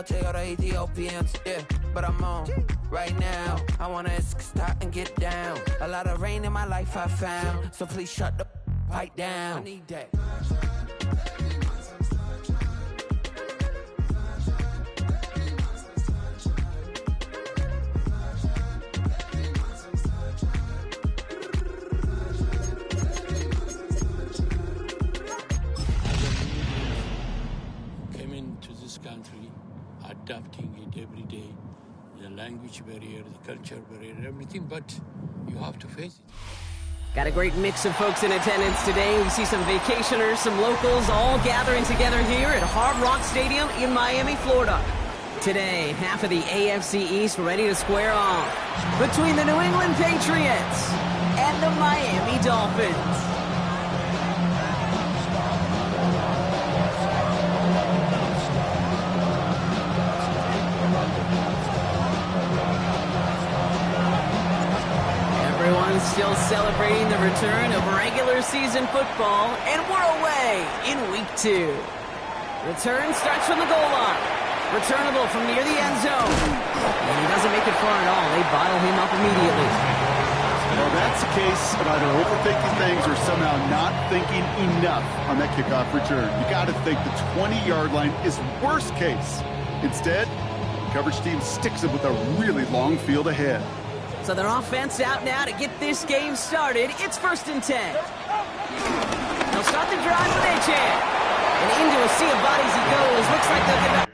take all the Ethiopians, yeah. But I'm on right now. I wanna stop and get down. A lot of rain in my life I found, so please shut the pipe down. I need that. Country, adapting it every day, the language barrier, the culture barrier, everything, but you have to face it. Got a great mix of folks in attendance today. We see some vacationers, some locals, all gathering together here at Hard Rock Stadium in Miami, Florida. Today, half of the AFC East ready to square off between the New England Patriots and the Miami Dolphins. Still celebrating the return of regular season football, and we're away in week 2. Return starts from the goal line. Returnable from near the end zone. And he doesn't make it far at all. They bottle him up immediately. Well, that's the case of either overthinking things or somehow not thinking enough on that kickoff return. You got to think the 20-yard line is worst case. Instead, the coverage team sticks it with a really long field ahead. So their offense out now to get this game started. It's 1st and 10. They'll start the drive with a chance. And into a sea of bodies he goes. Looks like they'll get back.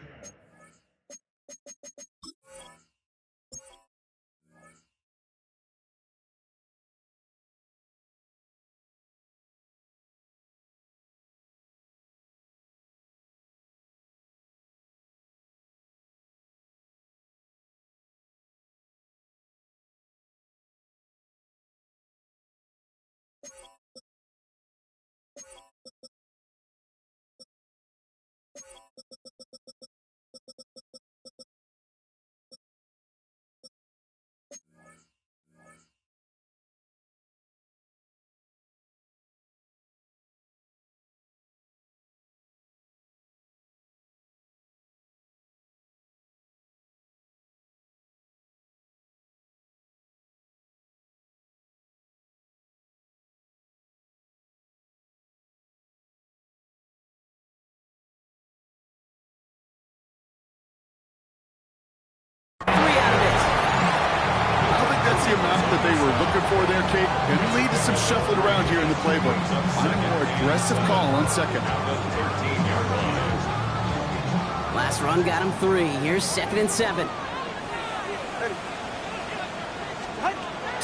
The amount that they were looking for there, Kate, can lead to some shuffling around here in the playbook. Find a more aggressive call on second. Last run got him 3. Here's 2nd and 7.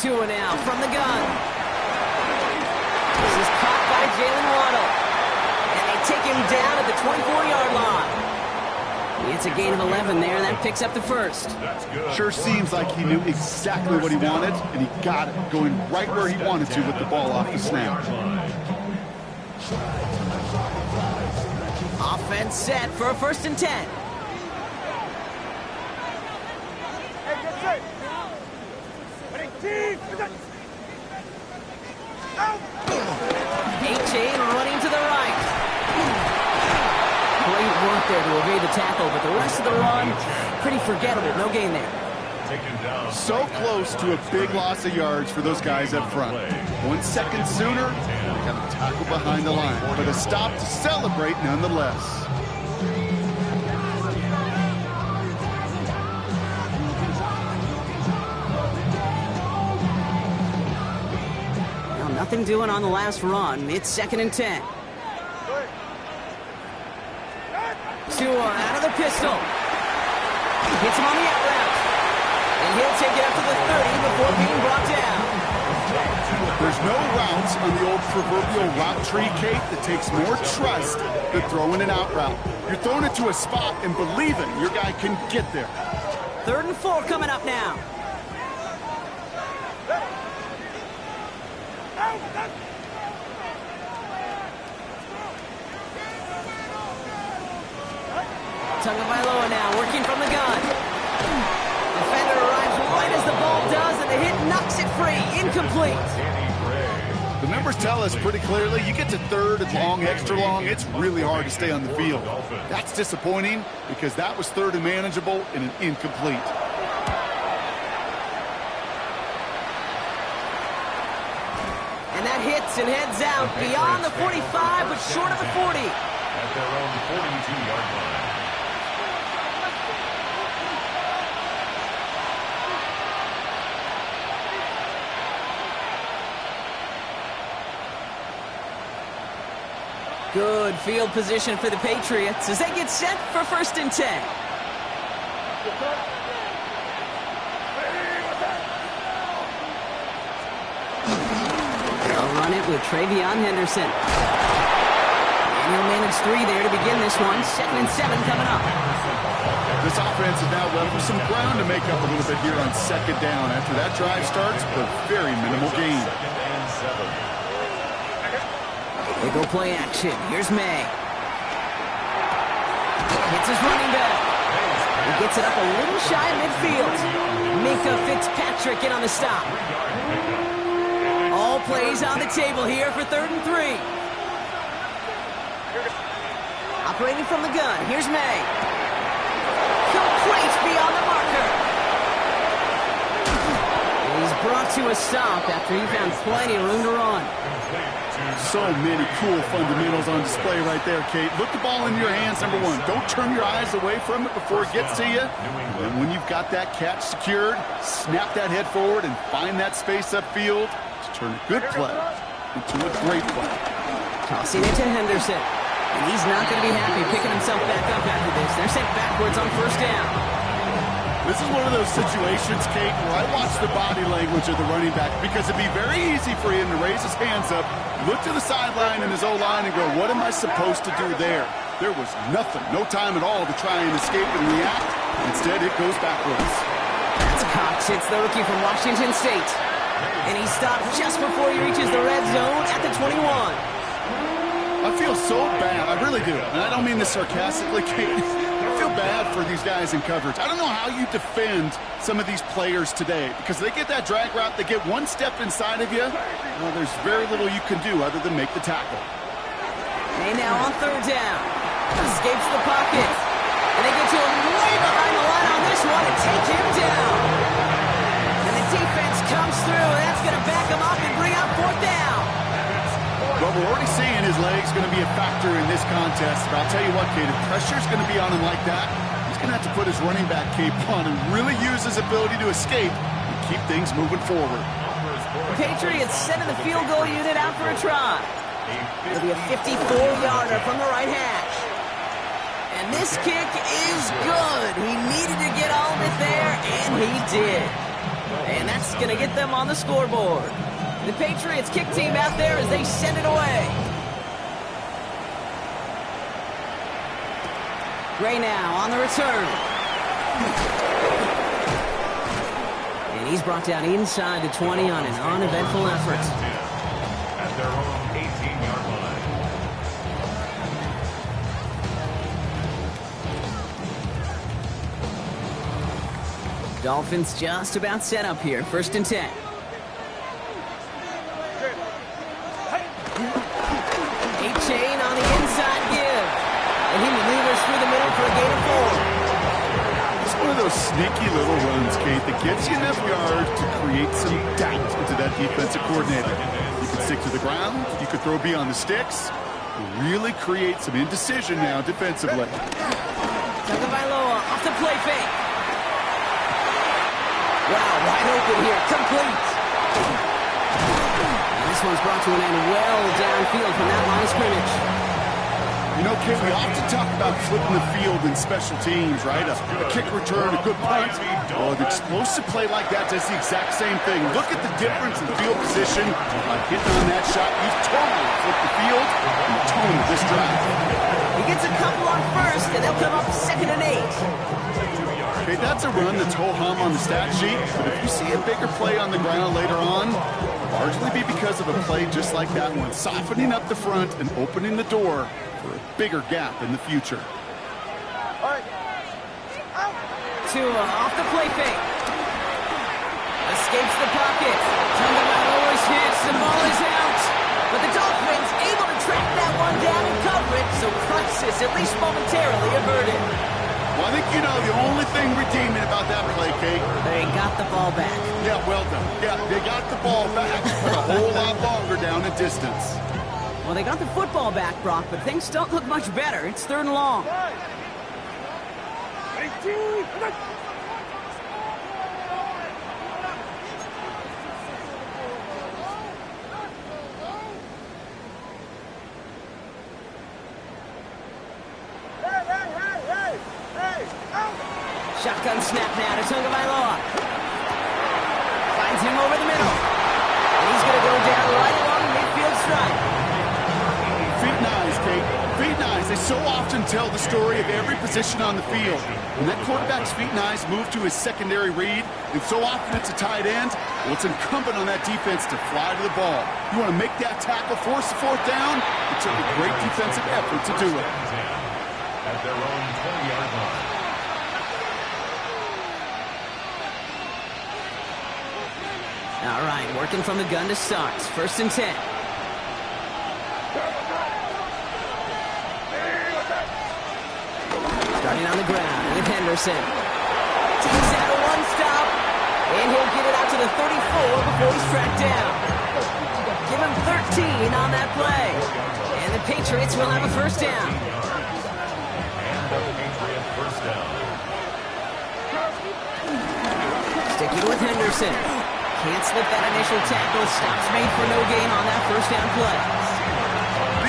2 and out from the gun. This is caught by Jalen Waddle. And they take him down at the 24-yard line. It's a gain of 11 there, and that picks up the 1st. Sure seems like he knew exactly what he wanted, and he got it, going right where he wanted to with the ball off the snap. Offense set for a 1st and 10. A-Chain running to the right. Great work there to evade the tackle, but the rest of the run, pretty forgettable. No gain there. So close to a big loss of yards for those guys up front. 1 second sooner, they got a tackle behind the line, but a stop to celebrate nonetheless. Well, nothing doing on the last run. It's 2nd and 10. Tua out of the pistol. Hits him on the out route. And he'll take it up to the 30 before being brought down. There's no routes on the old proverbial route tree, Kate, that takes more trust than throwing an out route. You're throwing it to a spot and believing your guy can get there. 3rd and 4 coming up now. Tagovailoa now working from the gun. Defender arrives right as the ball does, and the hit knocks it free. Incomplete. The numbers tell us pretty clearly, you get to third and long, extra long, it's really hard to stay on the field. That's disappointing because that was third and manageable and an incomplete. And that hits and heads out beyond the 45, but short of the 40. At their own 42-yard line. Good field position for the Patriots as they get set for 1st and 10. They'll run it with Travion Henderson. And he'll manage 3 there to begin this one. 2nd and 7 coming up. This offense is now left with some ground to make up a little bit here on 2nd down. After that drive starts, but very minimal gain. 2nd and 7. They go play action. Here's May. Hits his running back. He gets it up a little shy of midfield. Minka Fitzpatrick in on the stop. All plays on the table here for 3rd and 3. Operating from the gun. Here's May. Complete beyond the marker. He's brought to a stop after he found plenty of room to run. So many cool fundamentals on display right there, Kate. Look the ball in your hands, number one. Don't turn your eyes away from it before it gets to you. And when you've got that catch secured, snap that head forward and find that space upfield to turn a good play into a great play. Tossing it to Henderson. And he's not going to be happy picking himself back up after this. They're sent backwards on 1st down. This is one of those situations, Kate, where I watch the body language of the running back because it'd be very easy for him to raise his hands up, look to the sideline in his O-line and go, what am I supposed to do there? There was nothing, no time at all to try and escape and react. Instead, it goes backwards. That's Cox. Hits the rookie from Washington State. And he stopped just before he reaches the red zone at the 21. I feel so bad. I really do. And I don't mean this sarcastically, Kate. I feel bad for these guys in coverage. I don't know how you defend some of these players today because they get that drag route, they get one step inside of you. Well, there's very little you can do other than make the tackle. Hey, now on 3rd down. Escapes the pocket. And they get to him way behind the line on this one and take him down. And the defense comes through, and that's going to back him up and bring out 4th down. Well, we're already seeing his legs going to be a factor in this contest. But I'll tell you what, Kate, if pressure's going to be on him like that, he's going to have to put his running back cape on and really use his ability to escape and keep things moving forward. The Patriots sending the field goal unit out for a try. It'll be a 54-yarder from the right hash. And this kick is good. He needed to get all of it there, and he did. And that's going to get them on the scoreboard. The Patriots kick team out there as they send it away. Gray now on the return. And he's brought down inside the 20 on an uneventful effort. At their own 18-yard line. Dolphins just about set up here. 1st and 10. Chain on the inside give. And he maneuvers through the middle for a gain of 4. It's one of those sneaky little runs, Kate, that gets you enough yards to create some doubt into that defensive coordinator. You can stick to the ground. You could throw beyond the sticks. Really create some indecision now defensively. Tagovailoa off the play fake. Wow, wide open here. Complete. This one's brought to an end well downfield from that line of scrimmage. You know, Kate, we often talk about flipping the field in special teams, right? A kick return, a good punt. Well, an explosive play like that does the exact same thing. Look at the difference in field position. By hitting on that shot, you've totally flipped the field and the tone of this drive. He gets a couple on 1st, and they'll come up 2nd and 8. Okay, that's a run that's ho-hum on the stat sheet, but if you see a bigger play on the ground later on, largely be because of a play just like that one, softening up the front and opening the door for a bigger gap in the future. Tua off the play fake. Escapes the pocket. Tagovailoa's hits. The ball is out. financial crisis, at least momentarily, averted. Well, I think you know the only thing redeeming about that play, Kate. They got the ball back. Yeah, well done. Yeah, they got the ball back, but a whole lot longer down the distance. Well, they got the football back, Brock, but things don't look much better. It's 3rd and long. Shotgun snap now to Tagovailoa. Finds him over the middle. And he's going to go down right along the midfield stripe. Feet nice, Kate. Feet nice. They so often tell the story of every position on the field. When that quarterback's feet nice move to his secondary read, and so often it's a tight end, well, it's incumbent on that defense to fly to the ball. You want to make that tackle, force the 4th down? It took a great defensive effort to do it. At their own 20-yard line. All right, working from the gun to start. 1st and 10. Starting on the ground with Henderson. Takes out a 1-stop, and he'll get it out to the 34 before he's tracked down. Give him 13 on that play. And the Patriots will have a 1st down. And the Patriot 1st down. Sticking with Henderson. Can't slip that initial tackle. Stops made for no gain on that 1st down play.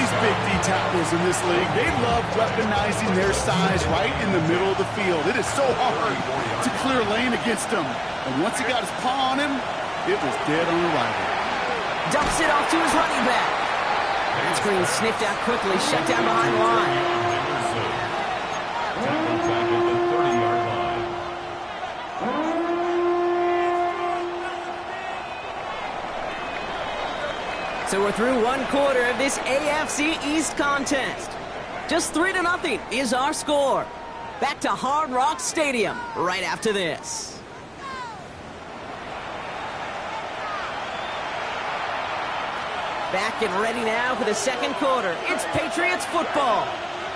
These big D tackles in this league, they love weaponizing their size right in the middle of the field. It is so hard to clear lane against him. And once he got his paw on him, it was dead on arrival. Dumps it off to his running back. That screen sniffed out quickly, shut down behind the line. Tackled back at the 30-yard line. So we're through 1 quarter of this AFC East contest. Just 3-0 is our score. Back to Hard Rock Stadium right after this. Back and ready now for the 2nd quarter. It's Patriots football.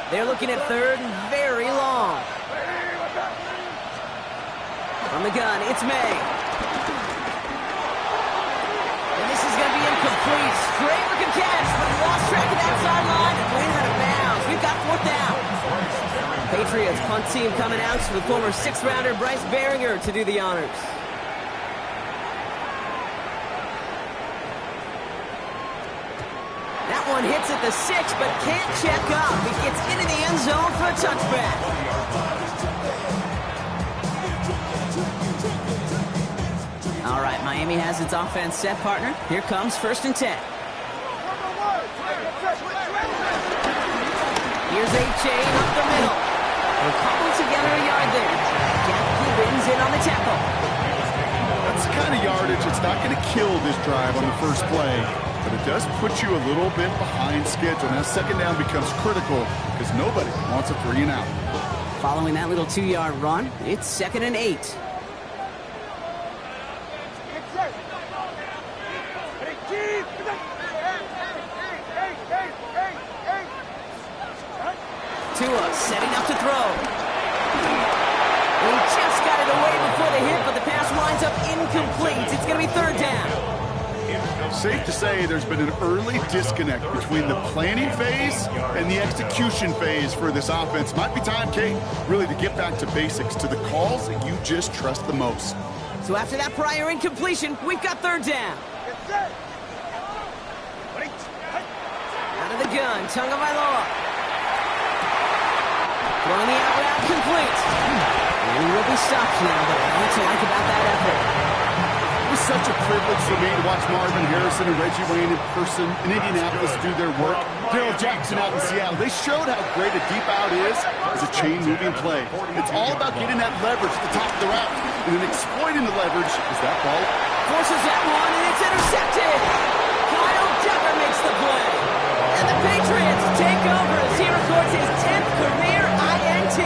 They're looking at 3rd and very long. From the gun, it's May. And this is going to be incomplete. Great looking catch, but he lost track of that sideline and went out of bounds. We've got 4th down. Patriots punt team coming out with former 6th-rounder Bryce Behringer to do the honors. That one hits at the 6, but can't check up. It gets into the end zone for a touchback. All right, Miami has its offense set, partner. Here comes 1st and 10. Here's H.A. up the middle. They'll cobble together a yard there. Jack Gibbons in on the tackle. That's the kind of yardage that's not going to kill this drive on the first play, but it does put you a little bit behind schedule. Now 2nd down becomes critical because nobody wants a 3 and out. Following that little 2-yard run, it's 2nd and 8. Tua setting up to throw. He just got it away before the hit, but the pass winds up incomplete. It's going to be 3rd down. Safe to say there's been an early disconnect between the planning phase and the execution phase for this offense. Might be time, Kate, really to get back to basics, to the calls that you just trust the most. So after that prior incompletion, we've got 3rd down. Out of the gun, Tagovailoa. Throwing the out route complete. And he will be stopped now, but what to like about that effort? It was such a privilege for me to watch Marvin Harrison and Reggie Wayne in person in Indianapolis do their work. Darrell Jackson out in Seattle. They showed how great a deep out is as a chain-moving play. It's all about getting that leverage at the top of the route and then exploiting the leverage as that ball forces that one, and it's intercepted. Kyle Decker makes the play. And the Patriots take over as he records his 10th career INT.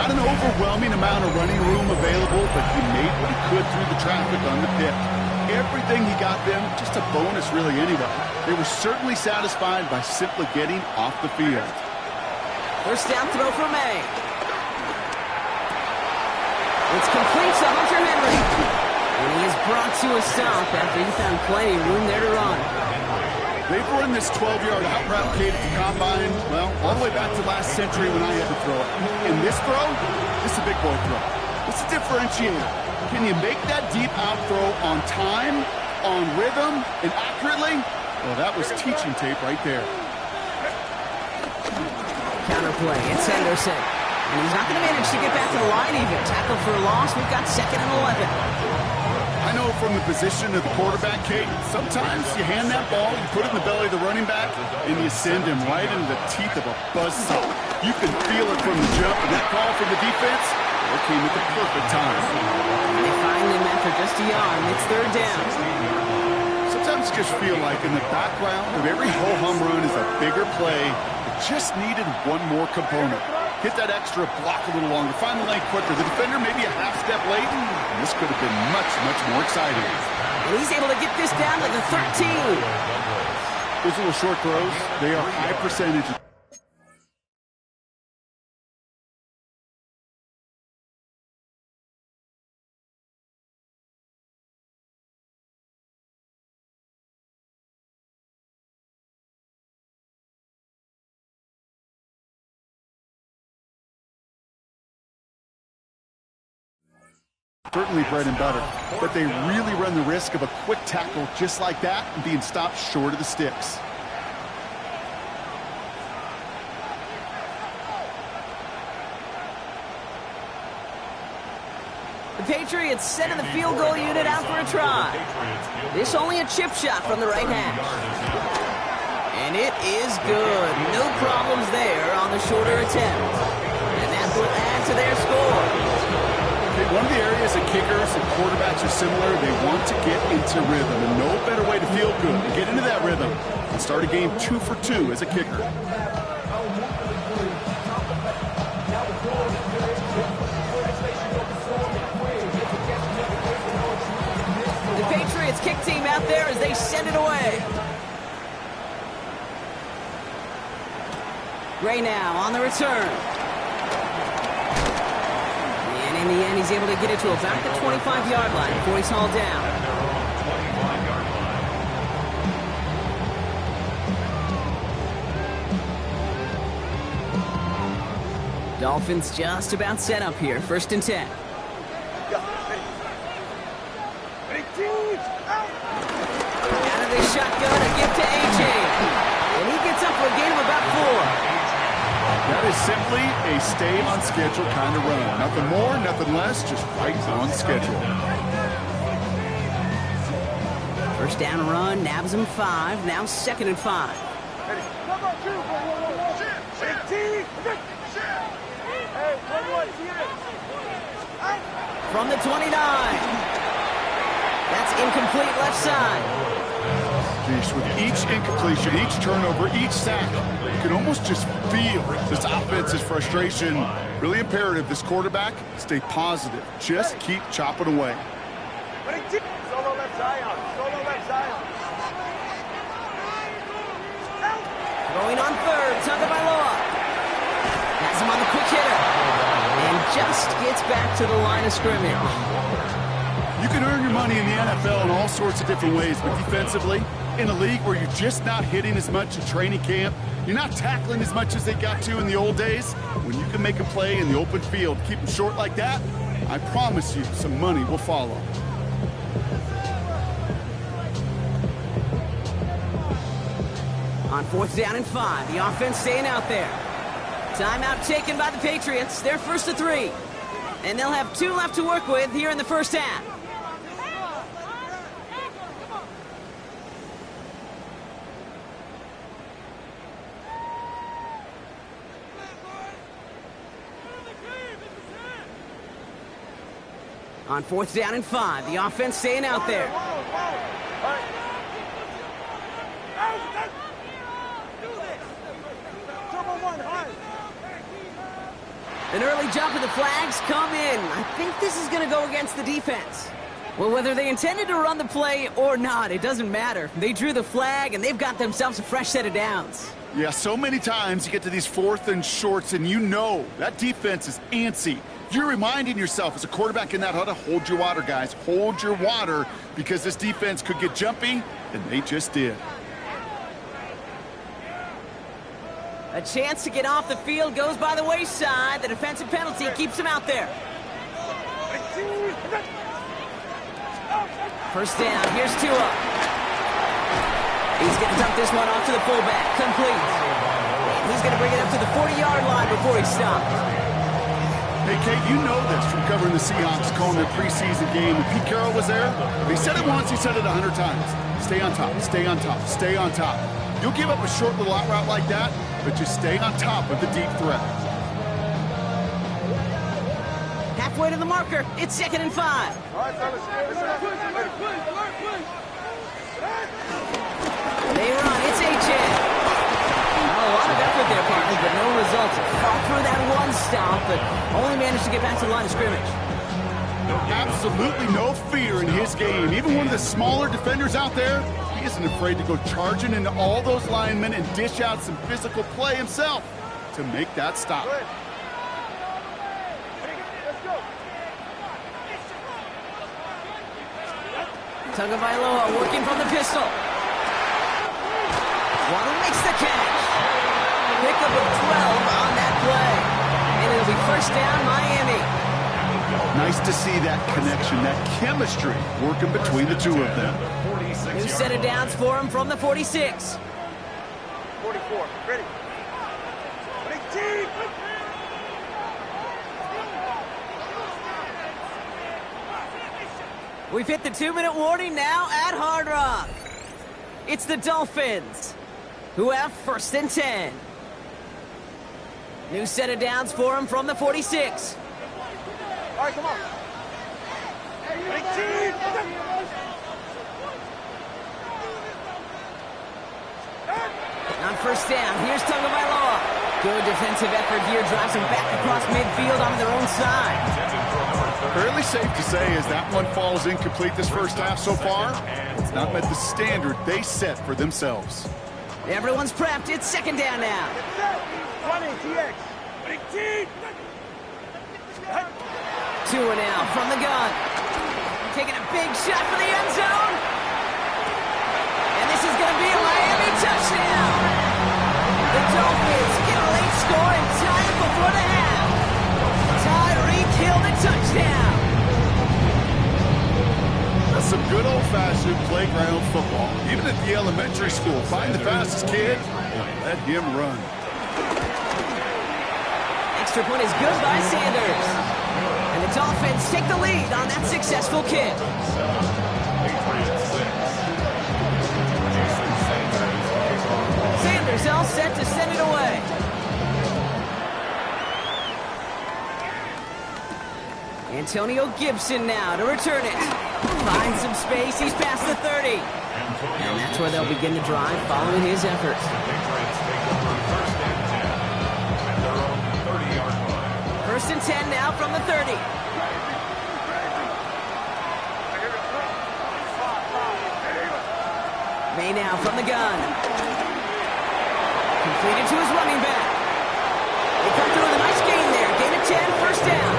Not an overwhelming amount of running room available, but he made what he could through the traffic on the pit. everything he got them, just a bonus really anyway. They were certainly satisfied by simply getting off the field. First down throw for May. It's complete to Hunter Henry. And he is brought to a stop after he found plenty of room there to run. They've run this 12-yard out route, Kate, at the combine, well, all the way back to last century when I had to throw it. In this throw, this is a big boy throw. It's a differentiator. Can you make that deep out throw on time, on rhythm, and accurately? Well, that was teaching tape right there. Counterplay, it's Henderson. And he's not going to manage to get back to the line even. Tackle for a loss, we've got 2nd and 11. I know from the position of the quarterback, Kate, sometimes you hand that ball, you put it in the belly of the running back, and you send him right into the teeth of a buzzsaw. You can feel it from the jump, and that call from the defense, it came at the perfect time. And they find him after just a yard. It's 3rd down. Sometimes you just feel like in the background of every ho-hum run is a bigger play. It just needed one more component. Hit that extra block a little longer. Find the lane quicker. The defender maybe a half step late. And this could have been much, much more exciting. And he's able to get this down to the 13. Those little short throws, they are high percentage. Certainly bread and butter, but they really run the risk of a quick tackle just like that and being stopped short of the sticks. The Patriots sending the field goal unit out for a try. This only a chip shot from the right hash. And it is good. No problems there on the shorter attempt. And that will add to their score. One of the areas that kickers and quarterbacks are similar, they want to get into rhythm. And no better way to feel good and get into that rhythm and start a game 2 for 2 as a kicker. The Patriots kick team out there as they send it away. Gray now on the return. In the end, he's able to get it to about the 25-yard line before he's hauled down. Dolphins just about set up here. 1st and 10. Out of the shotgun, a gift to A.J. And he gets up for a gain of about 4. That is simply a stay on schedule kind of run. Nothing more, nothing less, just right on schedule. First down run, nabs him 5. Now 2nd and 5. From the 29. That's incomplete left side. With each incompletion, each turnover, each sack, you can almost just feel this offense's frustration. Really imperative, this quarterback, stay positive. Just keep chopping away. Solo left Zion. Solo left Zion. Going on 3rd, Tagovailoa. Has him on the quick hitter. And just gets back to the line of scrimmage. You can earn your money in the NFL in all sorts of different ways, but defensively, in a league where you're just not hitting as much in training camp, you're not tackling as much as they got to in the old days, when you can make a play in the open field, keep them short like that, I promise you some money will follow. On 4th down and 5, the offense staying out there. Timeout taken by the Patriots. They're 1st to 3. And they'll have 2 left to work with here in the first half. On 4th down and 5, the offense staying out there. An early jump of the flags come in. I think this is going to go against the defense. Well, whether they intended to run the play or not, it doesn't matter. They drew the flag, and they've got themselves a fresh set of downs. Yeah, so many times you get to these 4th and shorts, and you know that defense is antsy. You're reminding yourself as a quarterback in that huddle, hold your water, guys. Hold your water, because this defense could get jumpy, and they just did. A chance to get off the field goes by the wayside. The defensive penalty keeps him out there. First down, here's Tua. He's going to dump this one off to the fullback. Complete. He's going to bring it up to the 40-yard line before he stops. Hey, Kate, you know this from covering the Seahawks, calling their preseason game. When Pete Carroll was there, he said it once, he said it 100 times. Stay on top, stay on top, stay on top. You'll give up a short little out route like that, but just stay on top of the deep threat. Halfway to the marker. It's 2nd and 5. All right, fellas. They run. It's H.N. A lot of effort there, partner, but no results. Fought through that one stop, but only managed to get back to the line of scrimmage. Absolutely no fear in his game. Even one of the smaller defenders out there, he isn't afraid to go charging into all those linemen and dish out some physical play himself to make that stop. Tagovailoa working from the pistol. Waddle makes the catch. Pickup of 12 on that play. And it'll be first down, Miami. Nice to see that connection, that chemistry working between the two of them. New set of downs for him from the 46. 44. Ready. 18. We've hit the 2-minute warning now at Hard Rock. It's the Dolphins, who have 1st and 10. New set of downs for him from the 46. All right, come on. 18. On first down, here's Tagovailoa. Good defensive effort here, drives him back across midfield on their own side. Fairly safe to say as that one falls incomplete this first half so far, it's not met the standard they set for themselves. Everyone's prepped. It's 2nd down now. 20, TX. 18. Tua now from the gun. Taking a big shot for the end zone. And this is going to be a Miami touchdown. The Dolphins get a late score and tie it before the half. Tyreek Hill the touchdown. That's some good old-fashioned playground football. Even at the elementary school, find the fastest kid and let him run. Extra point is good by Sanders. And the Dolphins take the lead on that successful kick. Sanders all set to send it away. Antonio Gibson now to return it. Finds some space. He's past the 30. And that's where they'll begin the drive following his efforts. First and 10 now from the 30. May now from the gun. Completed to his running back. They come through with a nice gain there. Gain of 10, first down.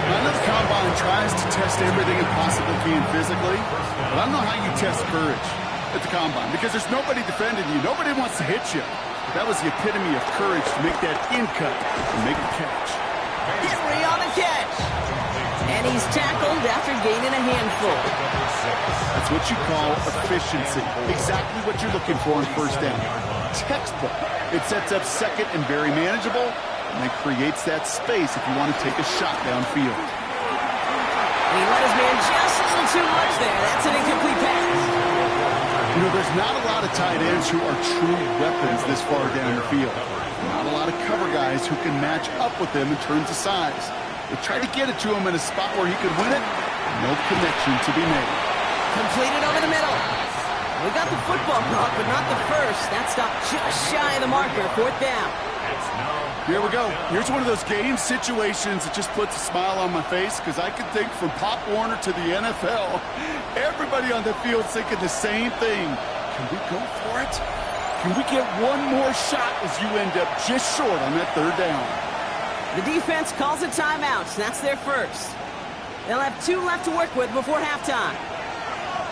I know the Combine tries to test everything it possibly can physically, but I don't know how you test courage at the Combine because there's nobody defending you. Nobody wants to hit you. That was the epitome of courage to make that in cut and make the catch. Henry on the catch. And he's tackled after gaining a handful. That's what you call efficiency. Exactly what you're looking for on first down. Textbook. It sets up second and very manageable, and it creates that space if you want to take a shot downfield. He let his man just a little too much there. That's an incomplete pass. You know, there's not a lot of tight ends who are true weapons this far down the field. Not a lot of cover guys who can match up with them in terms of size. They try to get it to him in a spot where he could win it. No connection to be made. Completed over the middle. We got the football block, but not the first. That stopped just shy of the marker. Fourth down. Here we go. Here's one of those game situations that just puts a smile on my face because I can think from Pop Warner to the NFL, everybody on the field thinking the same thing. Can we go for it? Can we get one more shot as you end up just short on that third down? The defense calls a timeout. That's their first. They'll have 2 left to work with before halftime.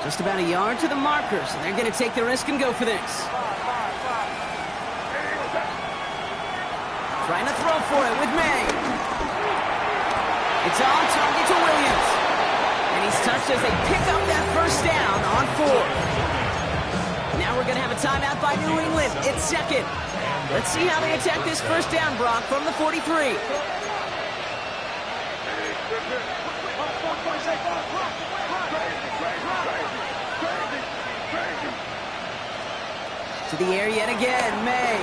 Just about a yard to the marker, so they're going to take the risk and go for this. Trying to throw for it with May. It's on target to Williams. And he's touched as they pick up that first down on 4. Now we're going to have a timeout by New England. It's second. Let's see how they attack this first down, Brock, from the 43. To the air yet again, May.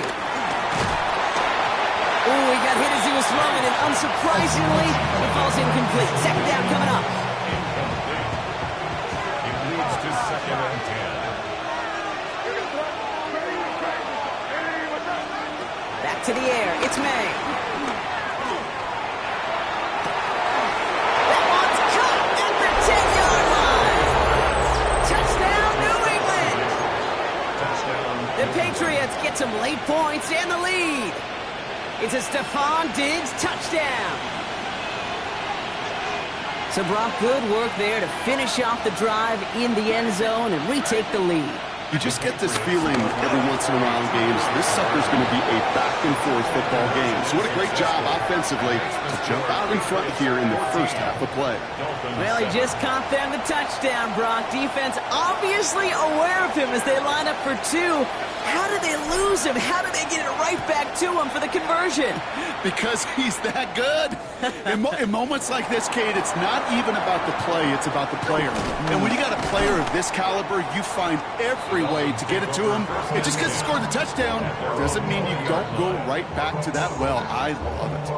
Oh, he got hit as he was throwing, and unsurprisingly, it falls incomplete. Second down coming up. It leads to 2nd and 10. Back to the air. It's May. That one's caught at the 10-yard line. Touchdown, New England. The Patriots get some late points and the lead. It's a Stephon Diggs touchdown. So, Brock, good work there to finish off the drive in the end zone and retake the lead. You just get this feeling every once in a while in games, this sucker's going to be a back-and-forth football game. So what a great job offensively to jump out in front here in the first half of play. Well, he just caught them the touchdown, Brock. Defense obviously aware of him as they line up for 2. How did they lose him? How did they get it right back to him for the conversion? Because he's that good. In moments like this, Kate, it's not even about the play, it's about the player. And when you got a player of this caliber, you find every way to get it to him. And just because he scored the touchdown doesn't mean you don't go right back to that well. I love it.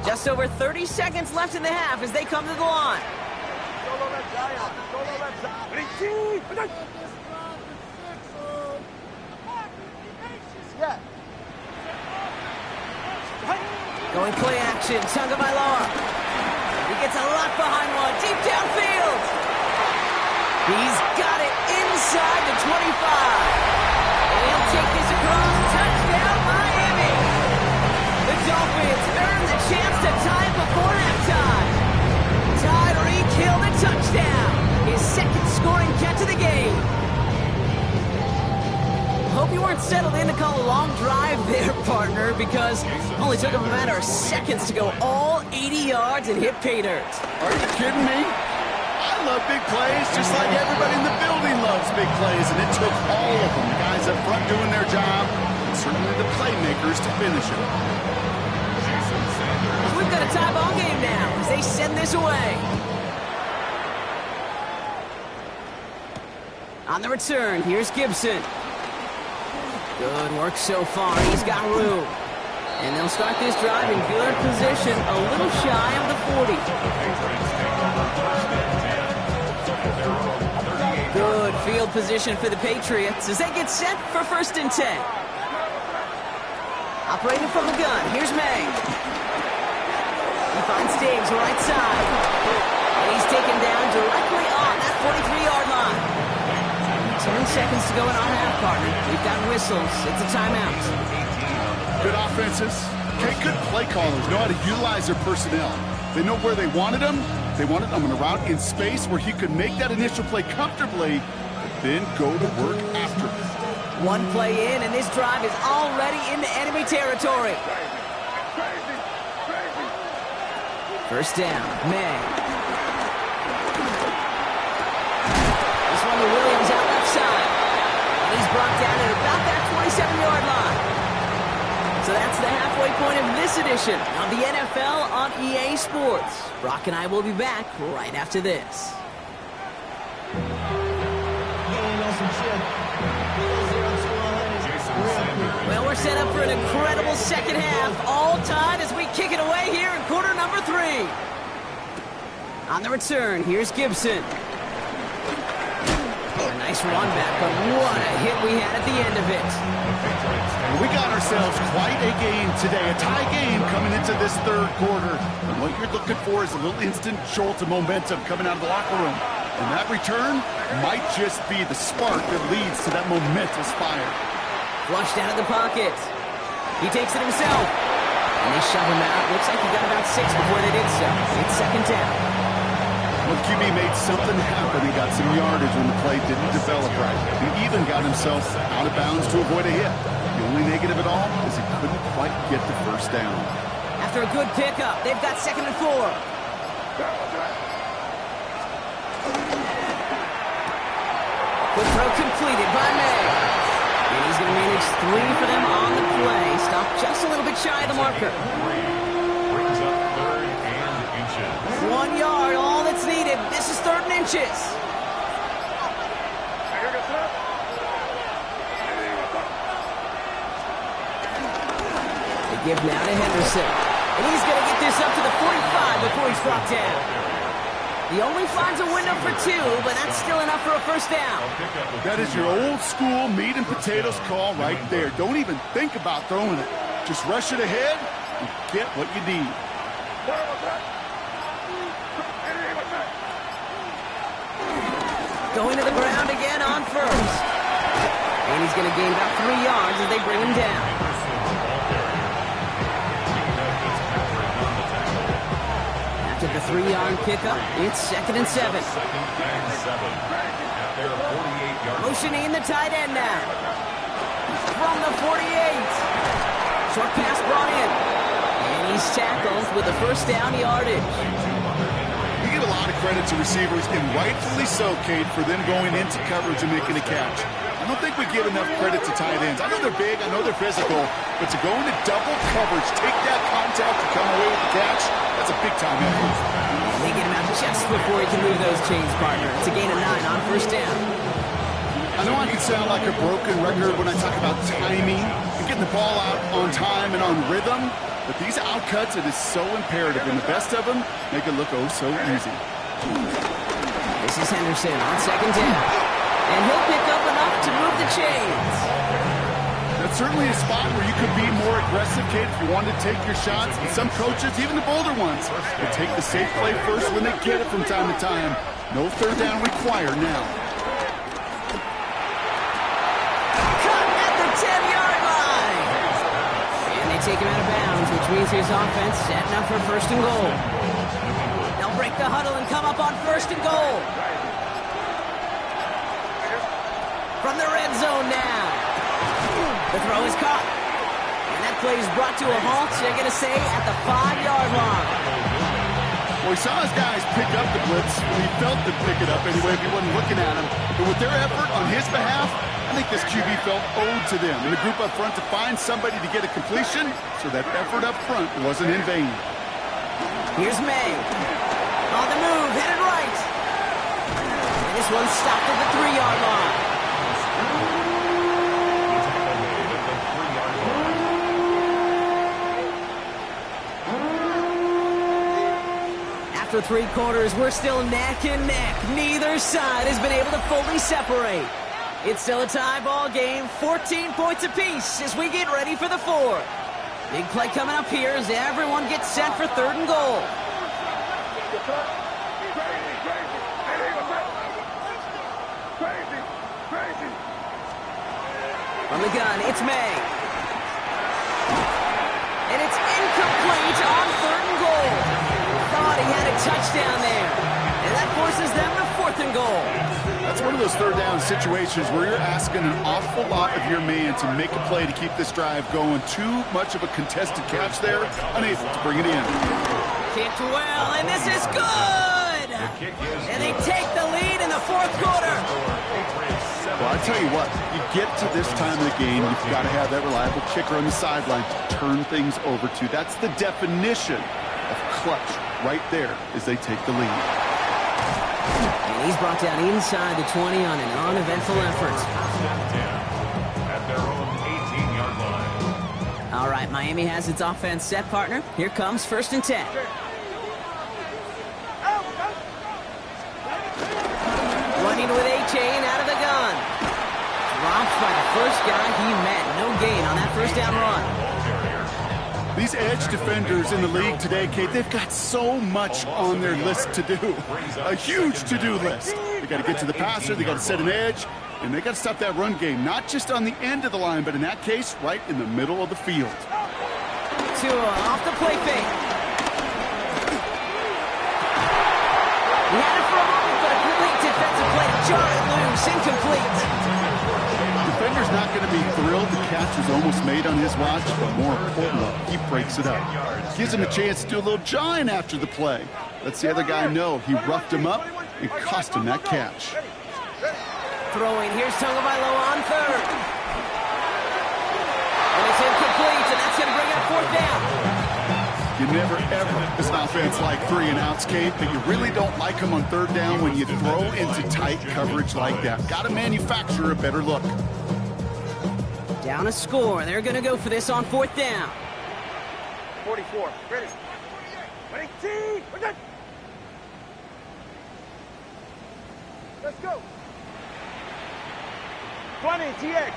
Just over 30 seconds left in the half as they come to the line. Going play action, Tagovailoa. He gets a lot behind one, deep downfield. He's got it inside the 25. And he'll take this across, touchdown Miami. The Dolphins earn the chance to tie it before halftime. Tyreek Hill the touchdown. His second scoring catch of the game. Hope you weren't settled in to call a long drive there, partner, because it only took him a matter of seconds to go all 80 yards and hit pay dirt. Are you kidding me? I love big plays just like everybody in the building loves big plays, and it took all of them, the guys up front doing their job, and certainly the playmakers to finish it. We've got a tie ball game now as they send this away. On the return, here's Gibson. Good work so far. He's got room. And they'll start this drive in good position, a little shy of the 40. Good field position for the Patriots as they get set for 1st and 10. Operating from the gun, here's May. He finds Diggs right side. And he's taken down directly on that 43-yard line. 10 seconds to go in our half, partner. We've got whistles. It's a timeout. Good offenses. Okay, good play callers know how to utilize their personnel. They know where they wanted them. They wanted them on a route in space where he could make that initial play comfortably, but then go to work after it. One play in, and this drive is already into enemy territory. First down, May. This one to Williams out left side. And he's brought down at about that 27-yard line. So that's the halfway point of this edition of the NFL on EA Sports. Brock and I will be back right after this. Well, we're set up for an incredible second half. All tied as we kick it away here in quarter number 3. On the return, here's Gibson. A nice run back, but what a hit we had at the end of it. We got ourselves quite a game today, a tie game coming into this third quarter. And what you're looking for is a little instant jolt of momentum coming out of the locker room. And that return might just be the spark that leads to that momentous fire. Flushed out of the pocket. He takes it himself. And they shove him out. Looks like he got about 6 before they did so. It's second down. Well, QB made something happen and got some yardage when the play didn't develop right. He even got himself out of bounds to avoid a hit. The only negative at all is he couldn't quite get the first down. After a good pickup, they've got 2nd and 4. Quick throw completed by May. And he's going to manage 3 for them on the play. Stopped just a little bit shy of the marker. Brings up 3rd and inches. 1 yard, all that's needed. This is 3rd and inches. They give now to Henderson. And he's going to get this up to the 45 before he's brought down. He only finds a window for 2, but that's still enough for a first down. That is your old school meat and potatoes call right there. Don't even think about throwing it. Just rush it ahead and get what you need. Going to the ground again on first. And he's going to gain about 3 yards as they bring him down. After the 3-yard pickup, it's 2nd and 7. Motioning the tight end now. From the 48. Short pass brought in. And he's tackled with the first down yardage. You give a lot of credit to receivers, and rightfully so, Kate, for them going into coverage and making a catch. I don't think we give enough credit to tight ends. I know they're big, I know they're physical, but to go into double coverage, take that contact to come away with the catch, that's a big-time effort. They get him out just before he can move those chains, partner. It's a gain of 9 on first down. I know I can sound like a broken record when I talk about timing and getting the ball out on time and on rhythm, but these outcuts, it is so imperative, and the best of them make it look oh so easy. This is Henderson on 2nd down, and he'll pick up enough to move the chains. That's certainly a spot where you could be more aggressive, Kate, if you wanted to take your shots. And some coaches, even the bolder ones, will take the safe play first when they get it from time to time. No 3rd down required now. Cut at the 10-yard line. And they take him out of bounds, which means his offense setting up for 1st and goal. They'll break the huddle and come up on 1st and goal. From the red zone now. The throw is caught. And that play is brought to a halt, so they're going to say at the 5-yard line. Well, we saw his guys pick up the blitz. He felt them pick it up anyway if he wasn't looking at him. But with their effort on his behalf, I think this QB felt owed to them. And the group up front to find somebody to get a completion, so that effort up front wasn't in vain. Here's May. On the move, headed right. And this one's stopped at the 3-yard line. After 3 quarters, we're still neck and neck. Neither side has been able to fully separate. It's still a tie ball game, 14 points apiece as we get ready for the 4th. Big play coming up here as everyone gets set for 3rd and goal. From the gun, it's May. And it's incomplete on 3rd and goal. Thought he had a touchdown there. And that forces them to 4th and goal. That's one of those 3rd down situations where you're asking an awful lot of your man to make a play to keep this drive going. Too much of a contested catch there, unable to bring it in. Kicked well, and this is good! And they take the lead in the 4th quarter. Well, I tell you what, you get to this time of the game, you've got to have that reliable kicker on the sideline to turn things over to. That's the definition of clutch right there as they take the lead. And he's brought down inside the 20 on an uneventful effort. At their own 18-yard line. All right, Miami has its offense set, partner. Here comes 1st and 10. Running with A-Chain out of the gun. Dropped by the first guy he met. No gain on that first down run. These edge defenders in the league today, Kate, they've got so much on their list to do. A huge to-do list. They got to get to the passer, they got to set an edge, and they got to stop that run game, not just on the end of the line, but in that case, right in the middle of the field. Tua off the play fake. He had it for a moment, but a great defensive play. Jar it loose, incomplete. Defender's not going to be thrilled the catch was almost made on his watch, but more importantly, he breaks it up. Gives him a chance to do a little jawing after the play. Lets the other guy know he roughed him up and cost him that catch. Throwing, here's Tagovailoa on 3rd. And it's incomplete, and that's going to bring up 4th down. You never, ever, as an offense, like 3 and outs, Kate, but you really don't like them on 3rd down when you throw into tight coverage like that. Got to manufacture a better look. Down a score. They're going to go for this on 4th down. 44. Ready. Ready. T. We're good. Let's go. 20. TX.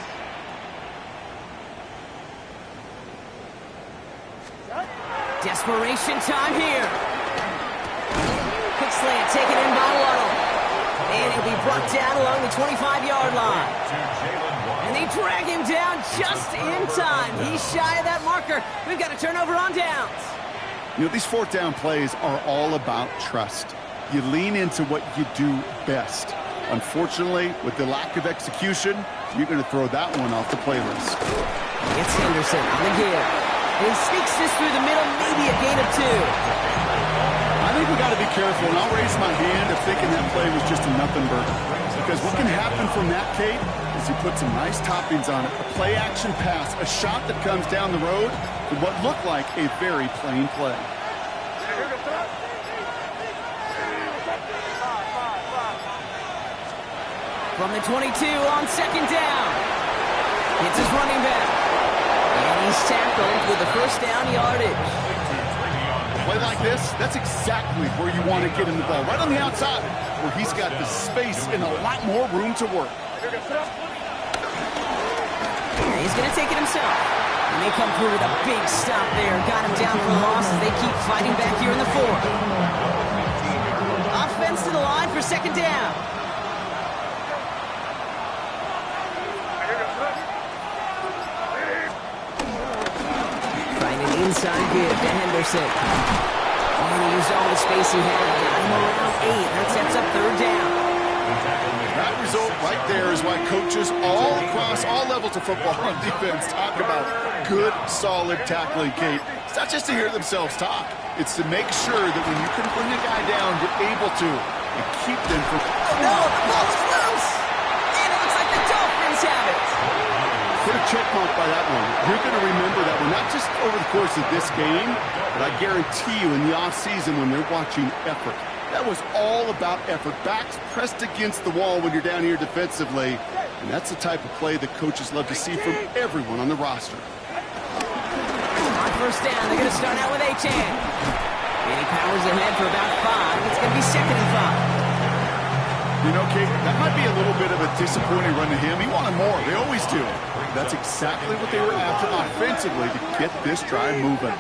Desperation time here. Quick slant taken in by Waddle. And he'll be brought down along the 25-yard line. And they drag him down just in time. He's shy of that marker. We've got a turnover on downs. You know, these 4th down plays are all about trust. You lean into what you do best. Unfortunately, with the lack of execution, you're going to throw that one off the playlist. It's Henderson on the give. And he sneaks this through the middle, maybe a gain of 2. I think we got to be careful, and I'll raise my hand of thinking that play was just a nothing burger. Because what can happen from that, Kate, is you put some nice toppings on it. A play-action pass, a shot that comes down the road with what looked like a very plain play. From the 22 on 2nd down. It's his running back. And he's tackled with the 1st down yardage. Play like this, that's exactly where you want to get him the ball. Right on the outside, where he's got the space and a lot more room to work. And he's going to take it himself. And they come through with a big stop there. Got him down for a loss as they keep fighting back here in the 4th. Offense to the line for 2nd down. Inside give to Henderson. And he used all the space he had. Got him around 8. That sets up 3rd down. That result right there is why coaches all across all levels of football on defense talk about good, solid tackling, Kate. It's not just to hear themselves talk. It's to make sure that when you can bring a guy down, you're able to and keep them from... Oh, no! The ball is loose! And it looks like the Dolphins have it! Put a check mark by that one. You're going to remember that one, not just over the course of this game, but I guarantee you in the offseason when they're watching effort. That was all about effort. Backs pressed against the wall when you're down here defensively, and that's the type of play that coaches love to see from everyone on the roster. On 1st down, they're going to start out with A-Chan. And he powers ahead for about 5. It's going to be 2nd and 5. You know, Kate, that might be a little bit of a disappointing run to him. He wanted more. They always do. That's exactly what they were after offensively to get this drive moving.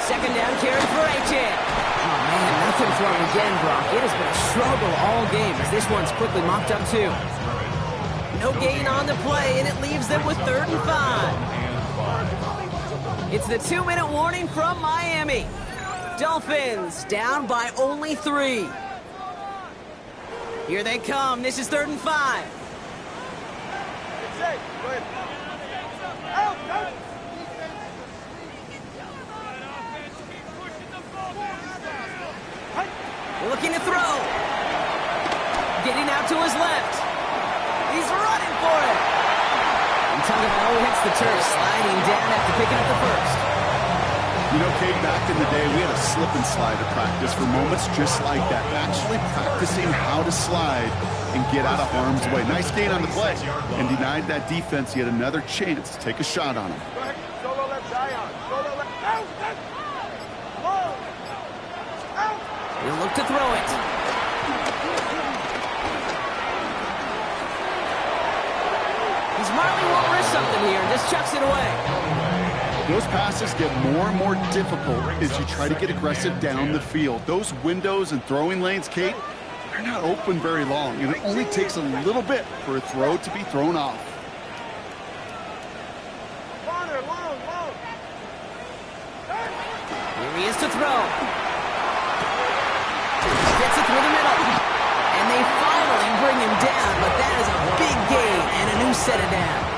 2nd down carry for A-Chan. Oh, man, nothing for him again, Brock. It has been a struggle all game as this one's quickly mopped up, too. No gain on the play, and it leaves them with 3rd and 5. It's the 2-minute warning from Miami. Dolphins down by only 3. Here they come. This is 3rd and 5. Looking to throw. Getting out to his left. He's running for it. And Tagovailoa hits the turf, sliding down after picking up the 1st. You know, Kate, back in the day, we had a slip and slide at practice for moments just like that. Actually practicing how to slide and get out of harm's way. Nice gain on the play. And denied that defense yet another chance to take a shot on him. Solo left, Zion. Solo left. Out! Out! Out! He'll look to throw it. He's smartly won't risk something here. Just chucks it away. Those passes get more and more difficult as you try to get aggressive down the field. Those windows and throwing lanes, Kate, they're not open very long. And it only takes a little bit for a throw to be thrown off. Corner, long. Here he is to throw. Gets it through the middle. And they finally bring him down, but that is a big gain and a new set of downs.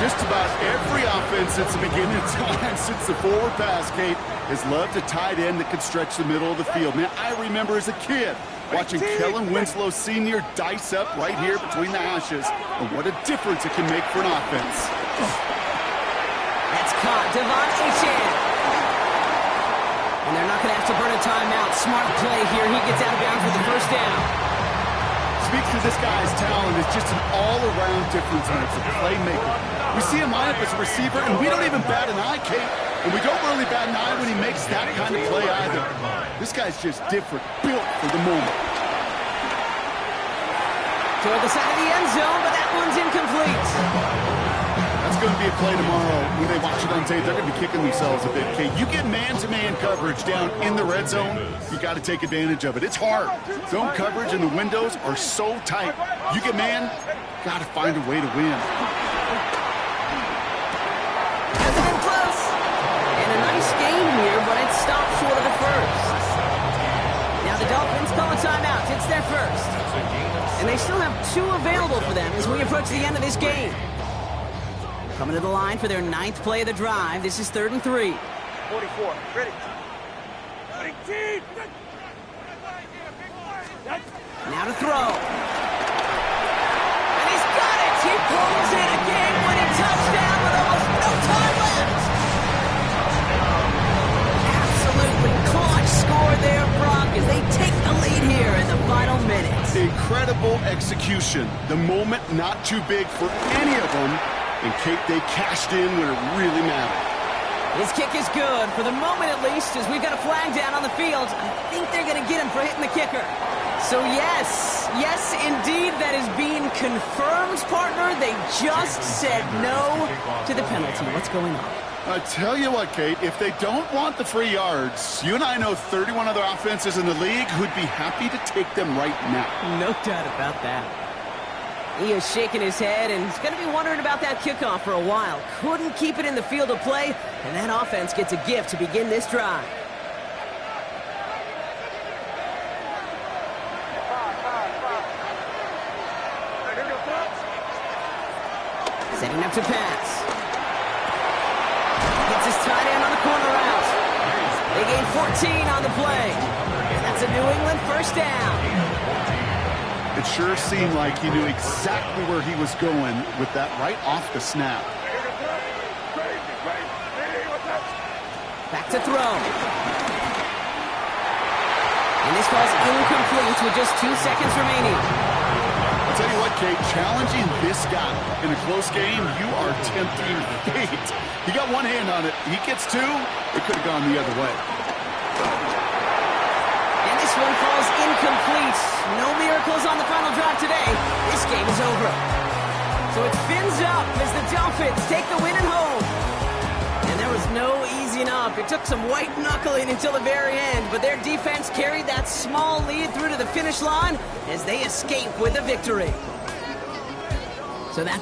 Just about every offense since the beginning of time, since the forward pass, Kate, has loved a tight end that could stretch the middle of the field. Man, I remember as a kid watching Kellen Winslow Sr. dice up right here between the hashes, and what a difference it can make for an offense. That's caught. Devon Achane. And they're not going to have to burn a timeout. Smart play here. He gets out of bounds with the first down. Speaks to this guy's talent as just an all-around difference maker, playmaker. We see him line up as a receiver, and we don't even bat an eye, Kate. And we don't really bat an eye when he makes that kind of play either. This guy's just different, built for the moment. Toward the side of the end zone, but that one's incomplete. That's going to be a play tomorrow. When they watch it on tape, they're going to be kicking themselves a bit, Kate. You get man-to-man coverage down in the red zone, you got to take advantage of it. It's hard. Zone coverage and the windows are so tight. You get man, got to find a way to win. Hasn't been close. And a nice game here, but it stopped short of the first. Now the Dolphins call a timeout. It's their first. And they still have 2 available for them as we approach the end of this game. Coming to the line for their 9th play of the drive. This is 3rd and 3. 44. Ready. Now to throw. And he's got it. He pulls in a game-winning touchdown with almost no time left. Absolutely clutch score there, Brock, as they take the lead here in the final minutes. Incredible execution. The moment not too big for any of them. And Kate, they cashed in when it really mattered. His kick is good, for the moment at least, as we've got a flag down on the field. I think they're going to get him for hitting the kicker. So yes, indeed, that is being confirmed, partner. They just said no to the penalty. What's going on? I tell you what, Kate, if they don't want the free yards, you and I know 31 other offenses in the league who'd be happy to take them right now. No doubt about that. He is shaking his head, and he's going to be wondering about that kickoff for a while. Couldn't keep it in the field of play, and that offense gets a gift to begin this drive. Setting up to pass. Gets his tight end on the corner out. They gain 14 on the play. And that's a New England first down. It sure seemed like he knew exactly where he was going with that right off the snap. Back to throw. And this ball's incomplete with just 2 seconds remaining. I'll tell you what, Kate, challenging this guy in a close game, you are tempting fate. He got one hand on it. He gets 2, it could have gone the other way. And this one falls incomplete. No miracles on the final drive today. This game is over. So it fins up as the Dolphins take the win at home. And there was no easing up. It took some white knuckling until the very end, but their defense carried that small lead through to the finish line as they escape with a victory. So that